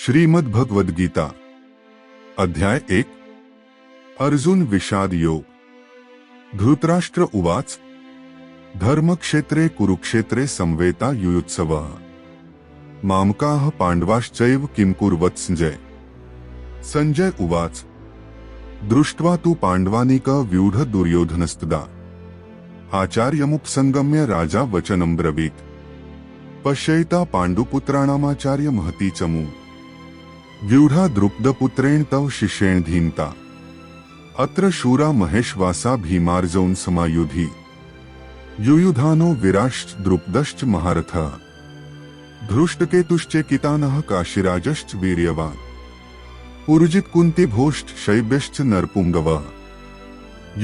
श्रीमद्भगवद्गीता अध्याय 1 अर्जुन विषाद योग। धृतराष्ट्र उवाच धर्मक्षेत्रे कुरुक्षेत्रे संवेता युयुत्सवः मामकाः पांडवाश्चैव किं कुर्वत् संजय। संजय उवाच दृष्ट्वा तु पांडवानीक व्यूढ दुर्योधनस्तदा आचार्यमुपसंगम्य राजा वचनं ब्रवीत् पश्यैता पाण्डुपुत्राणामाचार्य महती चमू व्यूढ़ा द्रुपदपुत्रेण तव शिष्येण धीमता अत्र शूरा महेशवासा भीमार्जौन समायुधि युयुधानो विराश्च द्रुपदश्च महारथः धृष्टकेतुश्चेकितानः काशीराजश्च वीर्यवान् पुरुजित कुन्तिभोश्च शैब्यश्च नरपुंगवः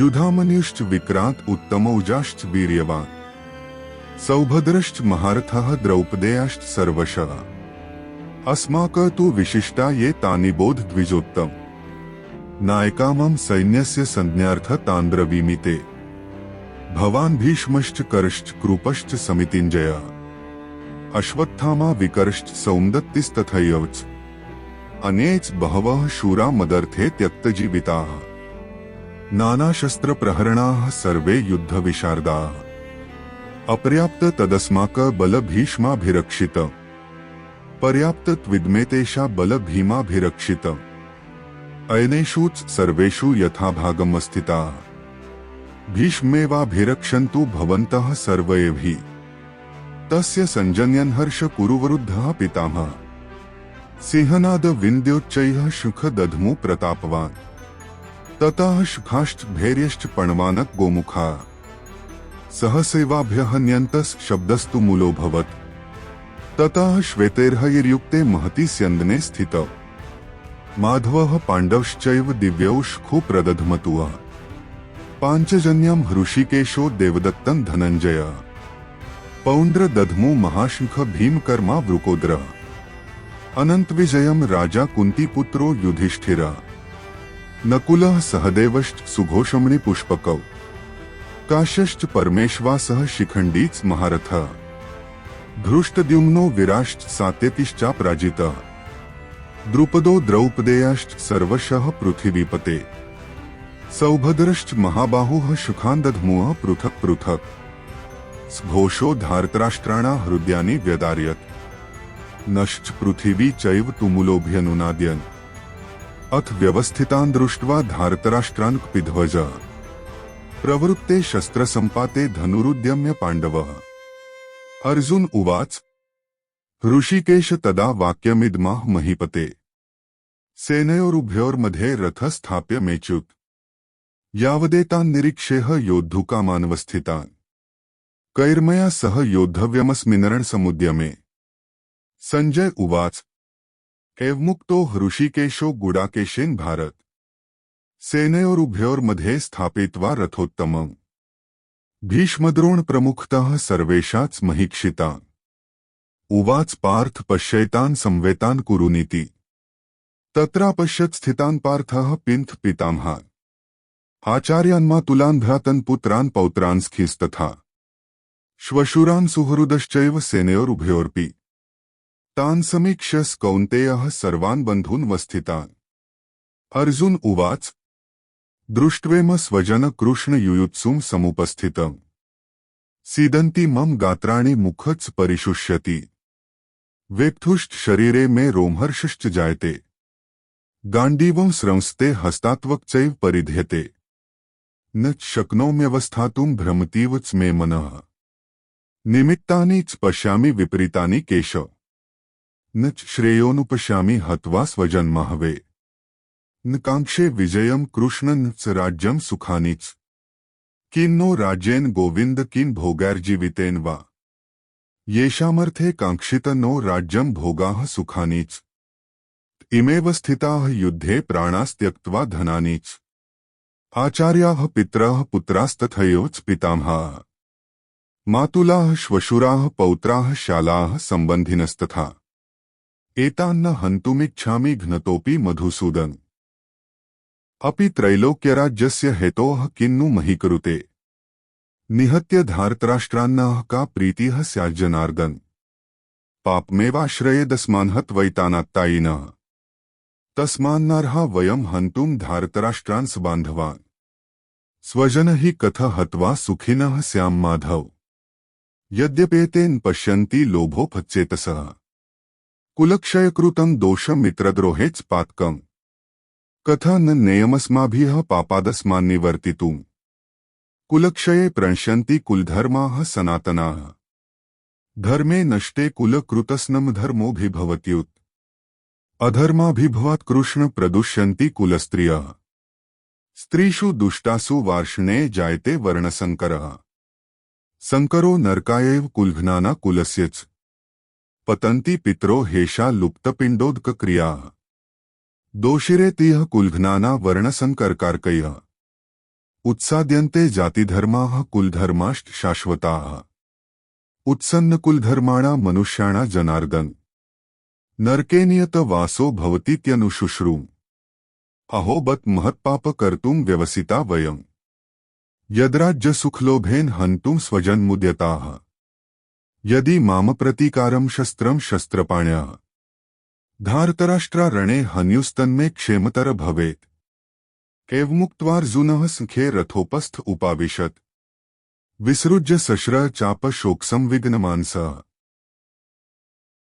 युधामन्युश्च विक्रांत उत्तमौजाश्च वीर्यवान् सौभद्रश्च महारथः द्रौपदेयाश्च सर्वशः अस्माक तु विशिष्टा ये तानि बोध द्विजोत्तम नायका मम सैन्यस्य संज्ञार्थ तान् ब्रवीमि ते भवान् भीष्मश्च करश्च कृपश्च समितिञ्जयः अश्वत्थामा विकरश्च सौमदत्तिस्तथैवच अन्येच बहवः शूरा मदर्थे त्यक्तजीविताः नानाशस्त्रप्रहरणाः सर्वे युद्धविशारदाः अपर्याप्त तदस्माक बल भीष्माभिरक्षित पर्याप्त त्विद्मेतेषा बल भीमाभिरक्षित अयनेषुच सर्वेषु यथाभागम् स्थिताः भीष्मेवाभिरक्षन्तु भवन्तः सर्वैः तस्य संजन्यन् हर्ष कुरुवरुद्धः पितामहः सिंहनाद विन्द्योच्चैः शुख दध्मु प्रतापवान् ततः शुखाश्च भैर्यश्च पणवानक गोमुखा सहसेवाभ्यहन्यन्तस् शब्दस्तु मूलोऽभवत् ततः श्वेतैर्हयैर्युक्ते महति स्यन्दने स्थितौ माधवः पाण्डवश्चैव दिव्यौष्खो प्रदध्मतुः पाञ्चजन्यं हृषिकेशो देवदत्तं धनञ्जयः पौण्ड्र दध्मु महाशुख भीमकर्मा वृकोदरः अनन्तविजयं राजा कुन्तीपुत्रो युधिष्ठिरः नकुलः सहदेवश्च सुघोषमणि पुष्पकौ काश्यश्च परमेश्वासः शिखण्डीच महारथः धृष्टद्युम्नो विराश्च सात्यकिश्चापराजितः द्रुपदो द्रौपदेयाश्च सर्वशः पृथिवीपते सौभद्रश्च महाबाहुः शुखान्दधमुः पृथक् पृथक् घोषो धार्तराष्ट्राणा हृदयानि व्यदारयत् नश्च पृथिवी चैव तुमुलोऽभ्यनुनाद्यन् अथ व्यवस्थितान् दृष्ट्वा धार्तराष्ट्रान् कपिध्वजः प्रवृत्ते शस्त्रसम्पाते धनुरुद्यम्य पाण्डवः। अर्जुन उवाच ऋषिकेश तदा वाक्यमिदमाह महीपते सेनयोरुभयोर्मध्ये रथ स्थाप्य मेच्युत यावदेतान् निरीक्षेह योद्धुकामानवस्थितान् कैर्मया सह योद्धव्यमस्मिन्नरणसमुद्यमे। संजय उवाच एवमुक्तो ऋषिकेशो गुडाकेशेन भारत सेनयोरुभयोर्मध्ये स्थापयित्वा रथोत्तमम् भीष्मद्रोण प्रमुखतः सर्वेषाच महीक्षितान् उवाच पार्थ पश्यैतान् संवेतान् कुरुनीति तत्रापश्यत् स्थितान् पार्थः पिन्थ पितामहान् आचार्यान् मातुलान् भ्रातन् पुत्रान् पौत्रान् स्खिस्तथा श्वशुरान् सुहृदश्चैव सेनयोरुभयोरपि तान् समीक्ष्य कौन्तेयः सर्वान् बन्धून् वस्थितान्। अर्जुन उवाच दृष्ट्वेम स्वजन कृष्ण युयुत्सुं समुपस्थितम् सीदन्ति मम गात्राणि मुखच परिशुष्यति वेक्थुश्च शरीरे मे रोमहर्षश्च जायते गाण्डीवं स्रंस्ते हस्तात्वक् चैव परिध्यते न शक्नोम्यवस्थातुं भ्रमतीव च मे मनः निमित्तानि च पश्यामि विपरीतानि केशव न श्रेयोनुपश्यामि हत्वा स्वजन्माहवे न कांक्षे विजयम कृष्णन् च राज्यम सुखानि च किन्नो राज्येन गोविंद किन् भोगैर्जीवितेन वा येषामर्थे कांक्षित नो राज्यम भोगाः सुखानि च इमेव स्थिताः युद्धे प्राणास्त्यक्त्वा धनानि च आचार्याः पितरः पुत्रास्तथैव च पितामहाः मातुलाः श्वशुराः पौत्राः शालाः सम्बन्धिनस्तथा एतान्न हन्तुमिच्छामि घ्नतोऽपि मधुसूदन अपि त्रैलोक्यराज्यस्य हेतोः किन्नु महीकुरुते निहत्य धार्तराष्ट्रान्नाः का प्रीतिः स्याज्जनार्दन पापमेवाश्रयेदस्मान्हत्वैतानात्तायिनः तस्मान्नार्हा वयं हन्तुं धार्तराष्ट्रांस बान्धवान् स्वजन हि कथ हत्वा सुखिनः स्याम माधव यद्यपेतेन पश्यन्ति लोभोपचेतसः कुलक्षयकृतं दोषमित्रद्रोहेच पातकम् कथा न नेयमस्माभिः पापादस्मान्निवर्तितुम् कुलक्षये प्रणश्यन्ति कुलधर्माः सनातनाः धर्मे नष्टे कुलकृतस्नम धर्मोऽभिभवत्युत अधर्माभिभवात् कृष्ण प्रदुष्यन्ति कुलस्त्रियः स्त्रीषु दुष्टासु वार्ष्णे जायते वर्णसंकरः संकरो नरकायैव कुलघ्नाना कुलस्यच पतन्ति पितरो हेषा लुप्तपिण्डोदकक्रियाः दोषिरे तियः कुलघ्नाना वर्णसंकरकारकैः उत्साद्यन्ते जातिधर्माः कुलधर्माश्च शाश्वताः उत्सन्नकुलधर्माणा मनुष्याणा जनार्दन नरके नियत वासो भवतीत्यनुशुश्रूम अहो बत महत्पाप कर्तुं व्यवसिता वयम् यद्राज्य सुखलोभेन हन्तुं स्वजन्मुद्यताः यदि माम प्रतीकारं शस्त्रं शस्त्रपाण्यः धार्तराष्ट्रा रणे हन्युस्तन्मे क्षेमतर भवेत् एवमुक्त्वार्जुनः सख्ये रथोपस्थ उपाविशत् विसृज्य सश्र चाप शोकसंविघ्नमानसः